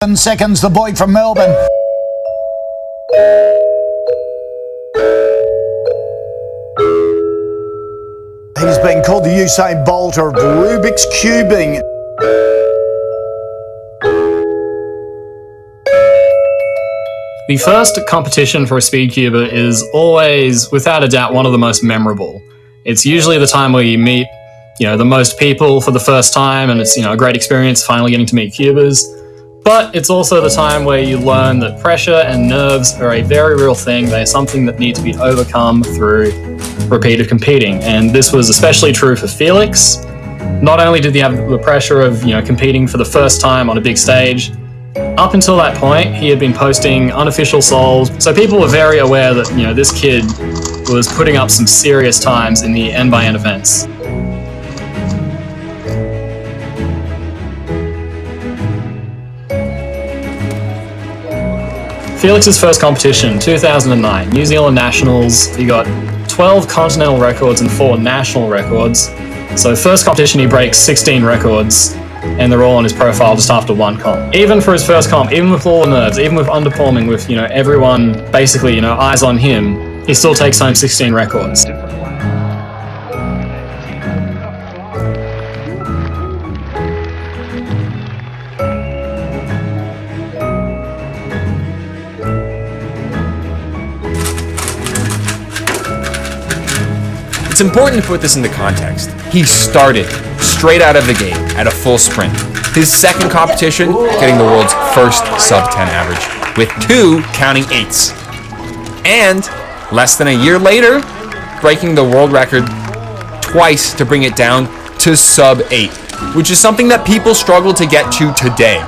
Seconds, the boy from Melbourne. He's been called the Usain Bolt of Rubik's cubing. The first competition for a speed cuber is always, without a doubt, one of the most memorable. It's usually the time where you meet, the most people for the first time, and it's, a great experience finally getting to meet cubers. But it's also the time where you learn that pressure and nerves are a very real thing. They're something that need to be overcome through repeated competing. And this was especially true for Feliks. Not only did he have the pressure of, competing for the first time on a big stage, up until that point, he had been posting unofficial solves. So people were very aware that, this kid was putting up some serious times in the end-by-end events. Feliks's first competition, 2009, New Zealand Nationals. He got 12 continental records and 4 national records. So first competition, he breaks 16 records, and they're all on his profile just after one comp. Even for his first comp, even with all the nerves, even with underperforming, with everyone basically eyes on him, he still takes home 16 records. It's important to put this into context. He started straight out of the gate at a full sprint. His second competition, getting the world's first sub-10 average, with 2 counting 8s. And less than a year later, breaking the world record twice to bring it down to sub-8, which is something that people struggle to get to today.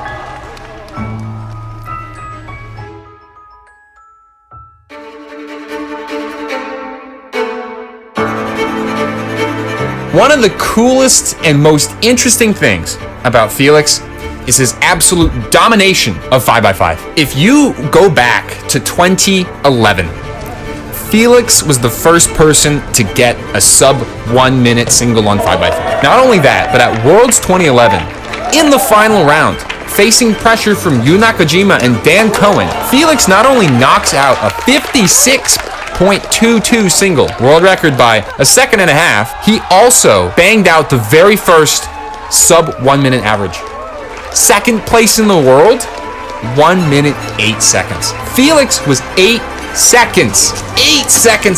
One of the coolest and most interesting things about Feliks is his absolute domination of 5x5. If you go back to 2011, Feliks was the first person to get a sub 1 minute single on 5x5. Not only that, but at Worlds 2011, in the final round, facing pressure from Yu Nakajima and Dan Cohen, Feliks not only knocks out a 56.22 single, world record by a second and a half, he also banged out the very first sub 1 minute average. Second place in the world, 1 minute 8 seconds. Feliks was 8 seconds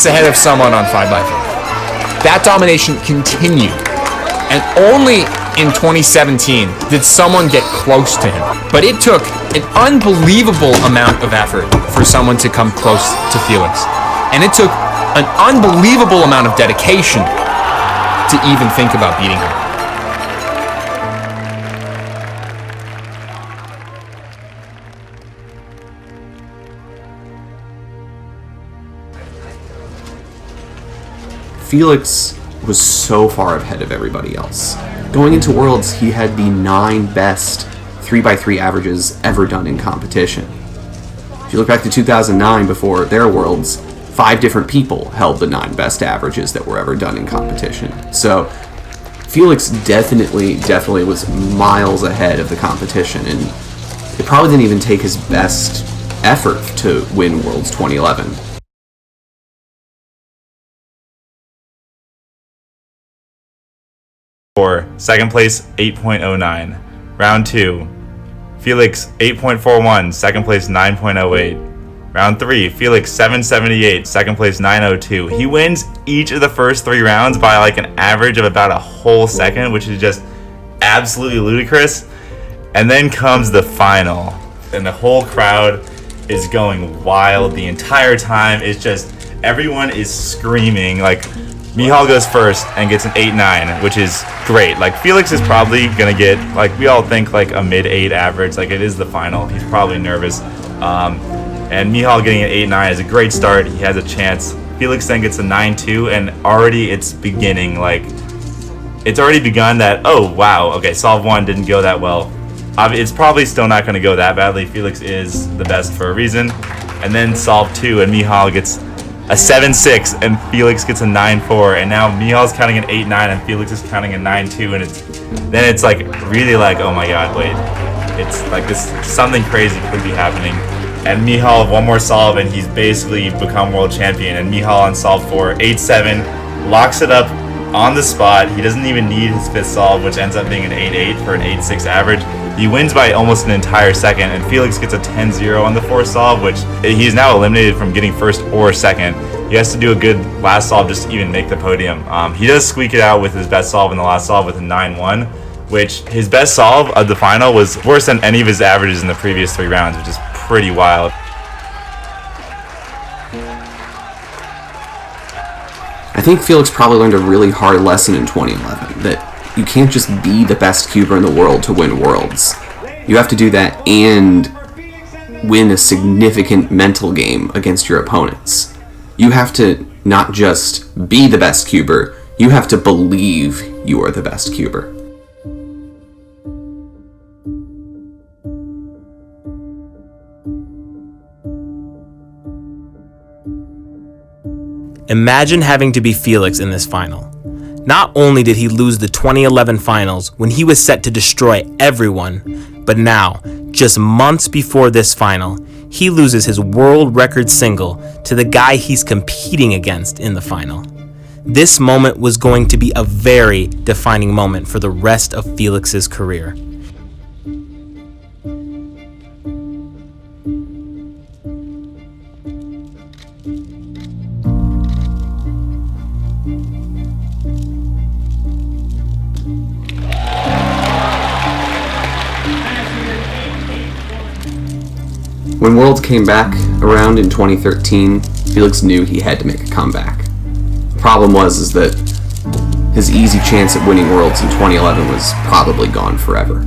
ahead of someone on 5x5. That domination continued, and only in 2017 did someone get close to him. But it took an unbelievable amount of effort for someone to come close to Feliks. And it took an unbelievable amount of dedication to even think about beating him. Feliks was so far ahead of everybody else. Going into Worlds, he had the 9 best 3x3 averages ever done in competition. If you look back to 2009, before their Worlds, 5 different people held the 9 best averages that were ever done in competition. So Feliks definitely was miles ahead of the competition, and it probably didn't even take his best effort to win Worlds 2011. Second place, 8.09. Round 2, Feliks 8.41, second place 9.08. Round 3, Feliks 778, second place 902. He wins each of the first 3 rounds by like an average of about a whole second, which is just absolutely ludicrous. And then comes the final, and the whole crowd is going wild the entire time. It's just everyone is screaming. Like, Michal goes first and gets an 8.9, which is great. Like, Feliks is probably gonna get, like, we all think like a mid-8 average. Like, it is the final. He's probably nervous. And Michal getting an 8.9 is a great start. He has a chance. Feliks then gets a 9.2, and already it's beginning. Like, it's already begun that, oh wow, okay, Solve 1 didn't go that well. It's probably still not gonna go that badly. Feliks is the best for a reason. And then Solve 2, and Michal gets a 7.6, and Feliks gets a 9.4, and now Michal's counting an 8.9, and Feliks is counting a 9.2, and it's like really like, oh my god, wait, It's like this, something crazy could be happening. And Michal, one more solve, and he's basically become world champion. And Michal on solve 4, 8-7, locks it up on the spot. He doesn't even need his 5th solve, which ends up being an 8-8 for an 8-6 average. He wins by almost an entire second, and Feliks gets a 10-0 on the 4th solve, which he is now eliminated from getting 1st or 2nd. He has to do a good last solve just to even make the podium. He does squeak it out with his best solve in the last solve with a 9-1, which his best solve of the final was worse than any of his averages in the previous 3 rounds, which is pretty wild. I think Feliks probably learned a really hard lesson in 2011, that you can't just be the best cuber in the world to win Worlds. You have to do that and win a significant mental game against your opponents. You have to not just be the best cuber, you have to believe you are the best cuber. Imagine having to be Feliks in this final. Not only did he lose the 2011 finals when he was set to destroy everyone, but now, just months before this final, he loses his world record single to the guy he's competing against in the final. This moment was going to be a very defining moment for the rest of Feliks's career. When Worlds came back around in 2013, Feliks knew he had to make a comeback. The problem was that his easy chance at winning Worlds in 2011 was probably gone forever.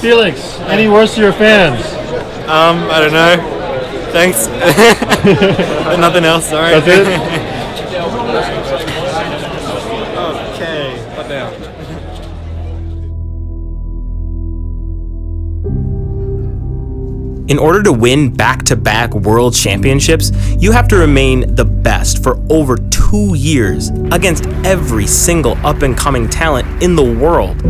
Feliks, any words to your fans? I don't know. Thanks. Nothing else, sorry. That's it? Okay, put down. In order to win back-to-back world championships, you have to remain the best for over 2 years against every single up-and-coming talent in the world.